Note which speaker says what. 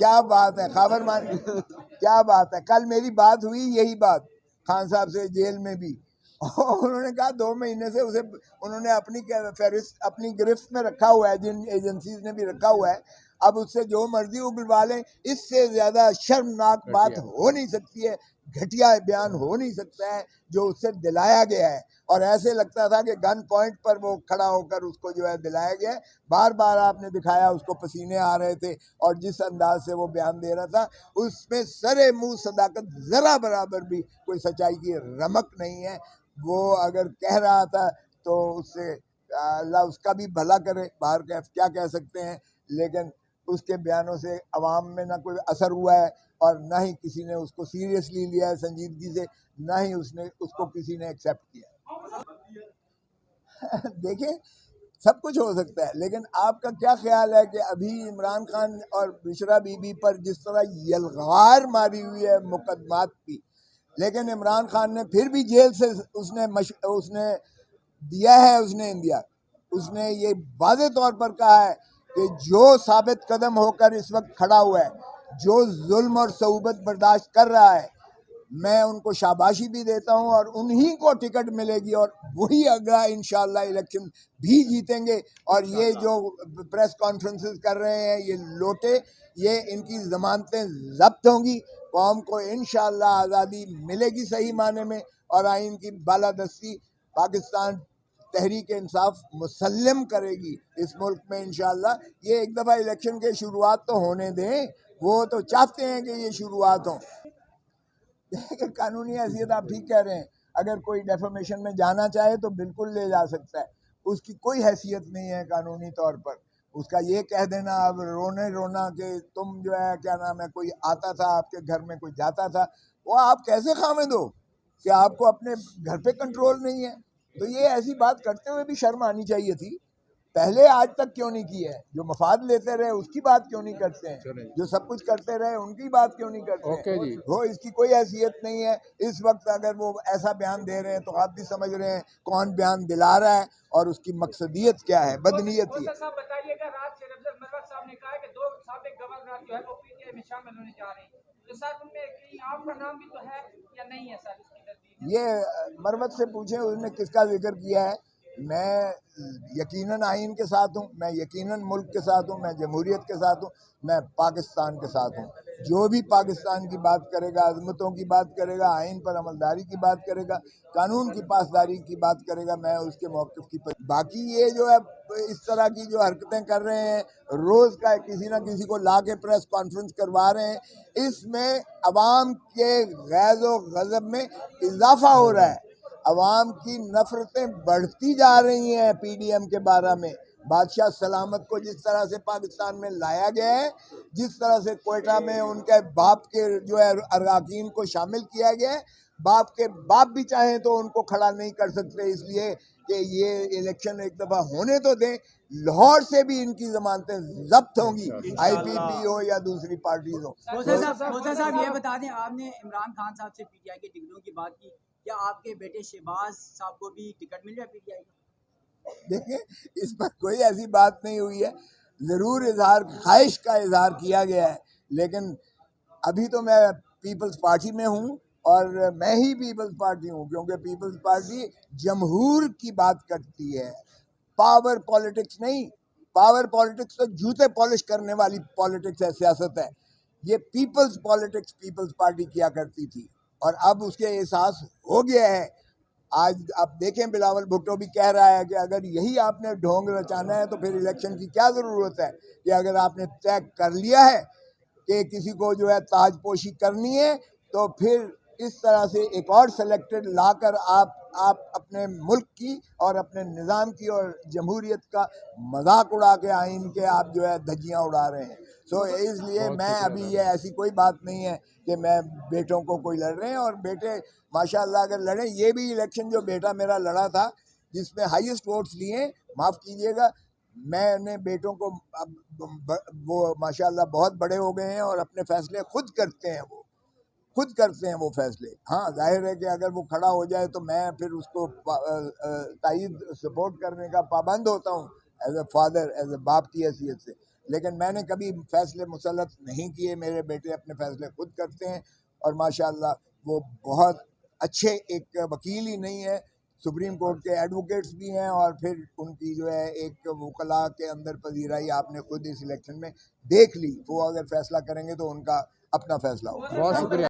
Speaker 1: क्या बात है खबर मान, क्या बात है। कल मेरी बात हुई यही बात खान साहब से जेल में भी, और उन्होंने कहा 2 महीने से उसे उन्होंने अपनी फहरिस्त अपनी गिरफ्त में रखा हुआ है, जिन एजेंसीज ने भी रखा हुआ है। अब उससे जो मर्जी उगलवा लें, इससे ज्यादा शर्मनाक बात हो नहीं सकती है, घटिया बयान हो नहीं सकता है जो उससे दिलाया गया है। और ऐसे लगता था कि गन पॉइंट पर वो खड़ा होकर उसको जो है दिलाया गया है। बार बार आपने दिखाया उसको पसीने आ रहे थे, और जिस अंदाज से वो बयान दे रहा था उसमें सरे मुंह सदाकत जरा बराबर भी कोई सच्चाई की रमक नहीं है। वो अगर कह रहा था तो उससे अल्लाह उसका भी भला करे, बाहर क्या कह सकते हैं। लेकिन उसके बयानों से अवाम में ना कोई असर हुआ है, और ना ही किसी ने उसको सीरियसली लिया है संजीदगी से, ना ही उसको किसी ने एक्सेप्ट किया। देखिए सब कुछ हो सकता है, लेकिन आपका क्या ख्याल है कि अभी इमरान खान और बिशरा बीबी पर जिस तरह यलगार मारी हुई है मुकदमात की, लेकिन इमरान खान ने फिर भी जेल से उसने दिया है, उसने ये वाज़े तौर पर कहा है कि जो साबित कदम होकर इस वक्त खड़ा हुआ है, जो जुल्म और सऊबत बर्दाश्त कर रहा है, मैं उनको शाबाशी भी देता हूं, और उन्हीं को टिकट मिलेगी, और वही अगला इंशाल्लाह इलेक्शन भी जीतेंगे। और ये जो प्रेस कॉन्फ्रेंसेस कर रहे हैं ये लोटे, ये इनकी जमानतें जब्त होंगी, कौम को इंशाल्लाह आज़ादी मिलेगी सही माने में, और आइन की बालादस्ती पाकिस्तान तहरीक इंसाफ मुसल्लम करेगी इस मुल्क में इंशाल्लाह। ये एक दफ़ा इलेक्शन के शुरुआत तो होने दें, वो तो चाहते हैं कि ये शुरुआत हो। कानूनी हैसियत आप ठीक कह रहे हैं, अगर कोई डेफामेशन में जाना चाहे तो बिल्कुल ले जा सकता है, उसकी कोई हैसियत नहीं है कानूनी तौर पर। उसका ये कह देना अब रोना कि तुम जो है क्या नाम है, कोई आता था आपके घर में, कोई जाता था, वो आप कैसे खामिद हो कि आपको अपने घर पे कंट्रोल नहीं है। तो ये ऐसी बात करते हुए भी शर्म आनी चाहिए थी। पहले आज तक क्यों नहीं की है? जो मफाद लेते रहे उसकी बात क्यों नहीं करते हैं? जो सब कुछ करते रहे उनकी बात क्यों नहीं करते हैं? वो इसकी कोई हैसियत नहीं है। इस वक्त अगर वो ऐसा बयान दे रहे हैं तो आप भी समझ रहे हैं कौन बयान दिला रहा है और उसकी मकसदियत क्या है, बदनीयती है।
Speaker 2: बताइएगा, रात से साहब ने कहा कि 2 साबिक गवर्नर जो है वो पीटीआई में शामिल होने जा रहे हैं, तो सर उनमें कहीं आपका नाम भी तो है या नहीं है सर?
Speaker 1: ये मरवत से पूछे उसने किसका जिक्र किया है। मैं यकीनन आइन के साथ हूँ, मैं यकीनन मुल्क के साथ हूँ, मैं जमहूरियत के साथ हूँ, मैं पाकिस्तान के साथ हूँ। जो भी पाकिस्तान की बात करेगा, अजमतों की बात करेगा, आइन पर अमलदारी की बात करेगा, कानून की पासदारी की बात करेगा, मैं उसके मौक़िफ़ की बाकी ये जो है इस तरह की जो हरकतें कर रहे हैं, रोज़ का किसी ना किसी को ला के प्रेस कॉन्फ्रेंस करवा रहे हैं, इसमें अवाम के गैज़ो गज़ब में इजाफा हो रहा है। अवाम की नफरतें बढ़ती जा रही हैं पीडीएम के बारे में। बादशाह सलामत को जिस तरह से पाकिस्तान में लाया गया है, जिस तरह से कोयटा में उनके बाप के जो है अरकान को शामिल किया गया है, बाप के बाप भी चाहें तो उनको खड़ा नहीं कर सकते, इसलिए कि ये इलेक्शन एक दफ़ा होने तो दें। लाहौर से भी इनकी जमानतें जब्त होंगी, आईपीपी हो या दूसरी पार्टीज हो।
Speaker 3: साहब ये बता दें, आपने इमरान खान साहब से पीटीआई की टिकटों की बात की, क्या आपके बेटे शहबाज साहब को भी टिकट मिल रहा है पीटीआई का?
Speaker 1: देखिए इस पर कोई ऐसी बात नहीं हुई है, ज़रूर इजहार ख्वाहिश का इजहार किया गया है, लेकिन अभी तो मैं पीपल्स पार्टी में हूँ, और मैं ही पीपल्स पार्टी हूँ, क्योंकि पीपल्स पार्टी जमहूर की बात करती है, पावर पॉलिटिक्स नहीं। पावर पॉलिटिक्स तो जूते पॉलिश करने वाली पॉलिटिक्स है, सियासत है। ये पीपल्स पॉलिटिक्स पीपल्स पार्टी किया करती थी, और अब उसके एहसास हो गया है। आज आप देखें बिलावल भुट्टो भी कह रहा है कि अगर यही आपने ढोंग रचाना है तो फिर इलेक्शन की क्या ज़रूरत है, कि अगर आपने तय कर लिया है कि किसी को जो है ताजपोशी करनी है, तो फिर इस तरह से एक और सेलेक्टेड लाकर आप अपने मुल्क की और अपने निज़ाम की और जमहूरियत का मजाक उड़ा के आइन के आप जो है धज्जियाँ उड़ा रहे हैं। सो इसलिए मैं अभी ये ऐसी कोई बात नहीं है कि मैं बेटों को कोई लड़ रहे हैं, और बेटे माशाल्लाह अगर लड़े, ये भी इलेक्शन जो बेटा मेरा लड़ा था जिसमें हाईएस्ट वोट्स लिए, माफ़ कीजिएगा, मैंने बेटों को अब वो माशाल्लाह बहुत बड़े हो गए हैं और अपने फैसले खुद करते हैं, वो खुद करते हैं वो फैसले। हाँ जाहिर है कि अगर वो खड़ा हो जाए तो मैं फिर उसको तायद सपोर्ट करने का पाबंद होता हूँ, as a father, as a बाप की हैसियत से। लेकिन मैंने कभी फैसले मुसल्लत नहीं किए, मेरे बेटे अपने फैसले खुद करते हैं और माशाल्लाह वो बहुत अच्छे एक वकील ही नहीं है, सुप्रीम कोर्ट के एडवोकेट्स भी हैं और फिर उनकी जो है एक वकला के अंदर पजीराई आपने खुद इस इलेक्शन में देख ली। वो अगर फैसला करेंगे तो उनका अपना फैसला होगा।
Speaker 4: बहुत शुक्रिया।